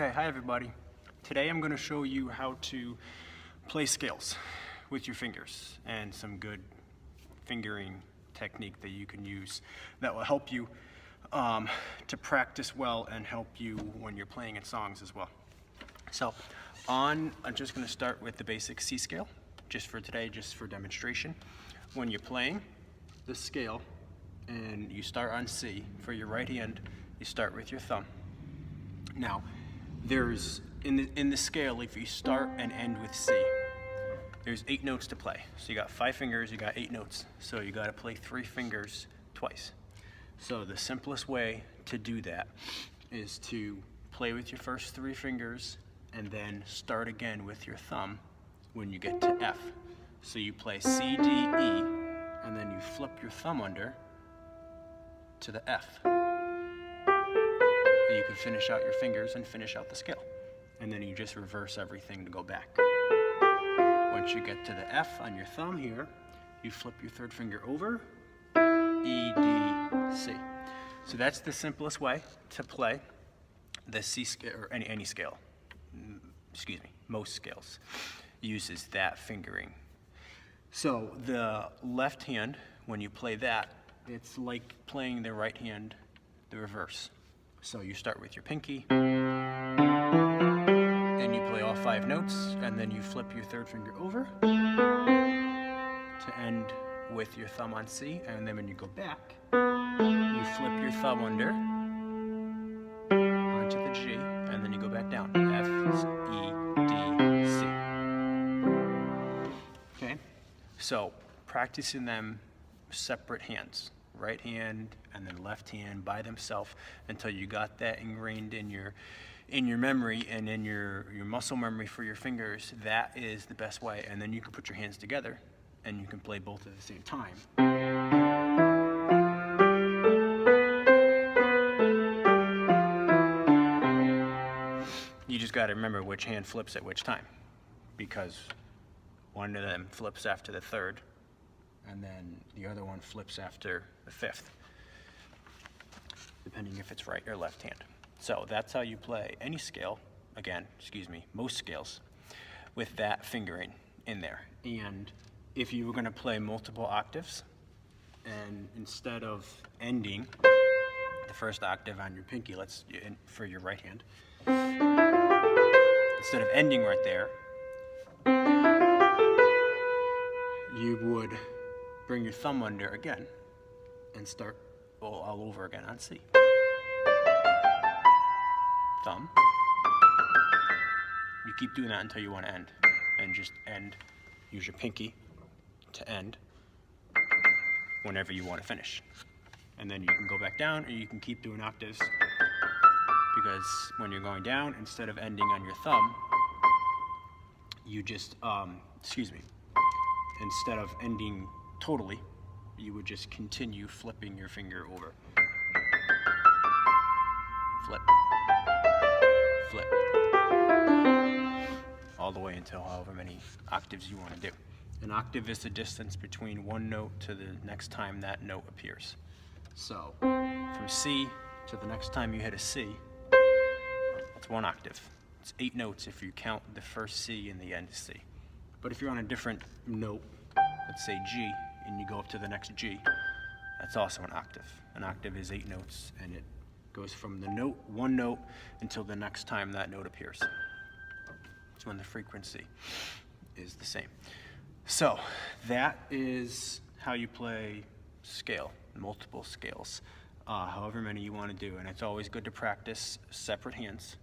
Okay, hi everybody. Today I'm going to show you how to play scales with your fingers and some good fingering technique that you can use that will help you to practice well and help you when you're playing in songs as well. So I'm just going to start with the basic C scale just for today, just for demonstration. When you're playing the scale and you start on C, for your right hand you start with your thumb. Now there's in the scale, if you start and end with C, there's 8 notes to play. So you got 5 fingers, you got 8 notes. So you got to play 3 fingers twice. So the simplest way to do that is to play with your first 3 fingers and then start again with your thumb when you get to F. So you play C, D, E, and then you flip your thumb under to the F. You can finish out your fingers and finish out the scale. And then you just reverse everything to go back. Once you get to the F on your thumb here, you flip your 3rd finger over, E, D, C. So that's the simplest way to play the C scale, or any scale. Excuse me, most scales uses that fingering. So the left hand, when you play that, it's like playing the right hand the reverse. So you start with your pinky, and you play all 5 notes, and then you flip your 3rd finger over to end with your thumb on C, and then when you go back, you flip your thumb under onto the G, and then you go back down, F, E, D, C. Okay, so practicing them separate hands. Right hand and then left hand by themselves until you got that ingrained in your memory and in your muscle memory for your fingers. That is the best way, and then you can put your hands together and you can play both at the same time. You just got to remember which hand flips at which time, because one of them flips after the 3rd and then the other one flips after the 5th, depending if it's right or left hand. So that's how you play any scale, again, most scales, with that fingering in there. And if you were going to play multiple octaves, and instead of ending the first octave on your pinky, for your right hand, instead of ending right there, you would bring your thumb under again and start all over again on C. Thumb. You keep doing that until you want to end. And just end. Use your pinky to end whenever you want to finish. And then you can go back down, or you can keep doing octaves, because when you're going down, instead of ending on your thumb, you just, instead of ending totally, you would just continue flipping your finger over. Flip. Flip. All the way until however many octaves you want to do. An octave is the distance between one note to the next time that note appears. So, from C to the next time you hit a C, that's 1 octave. It's 8 notes if you count the first C and the end C. But if you're on a different note, let's say G, and you go up to the next G, that's also an octave. An octave is 8 notes, and it goes from the one note until the next time that note appears. It's when the frequency is the same. So that is how you play scale, multiple scales, however many you want to do. And it's always good to practice separate hands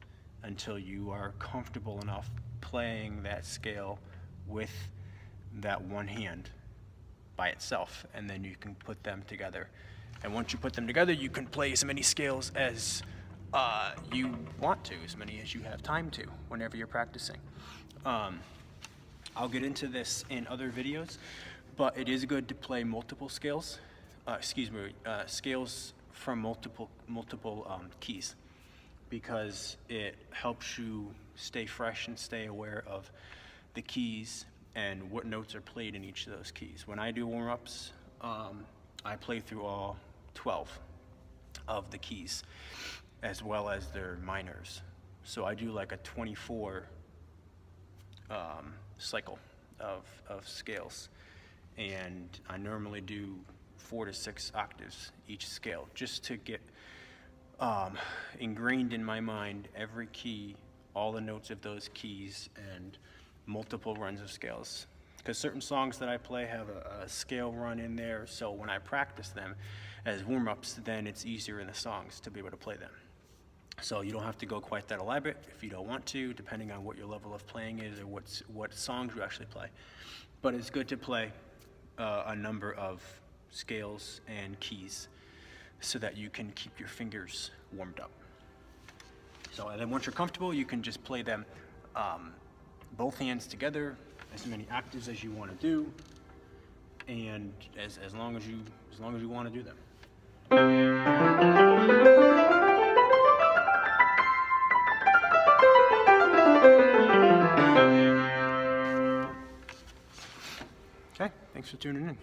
until you are comfortable enough playing that scale with that one hand by itself, and then you can put them together. And once you put them together, you can play as many scales as you want to, as many as you have time to, whenever you're practicing. I'll get into this in other videos, but it is good to play multiple scales, scales from multiple keys, because it helps you stay fresh and stay aware of the keys and what notes are played in each of those keys. When I do warm-ups, I play through all 12 of the keys, as well as their minors. So I do like a 24 cycle of scales. And I normally do 4 to 6 octaves each scale, just to get ingrained in my mind every key, all the notes of those keys, and multiple runs of scales. Because certain songs that I play have a scale run in there, so when I practice them as warm-ups, then it's easier in the songs to be able to play them. So you don't have to go quite that elaborate if you don't want to, depending on what your level of playing is or what songs you actually play. But it's good to play a number of scales and keys so that you can keep your fingers warmed up. So and then once you're comfortable, you can just play them both hands together, as many octaves as you want to do, and as long as you want to do them. Okay, thanks for tuning in.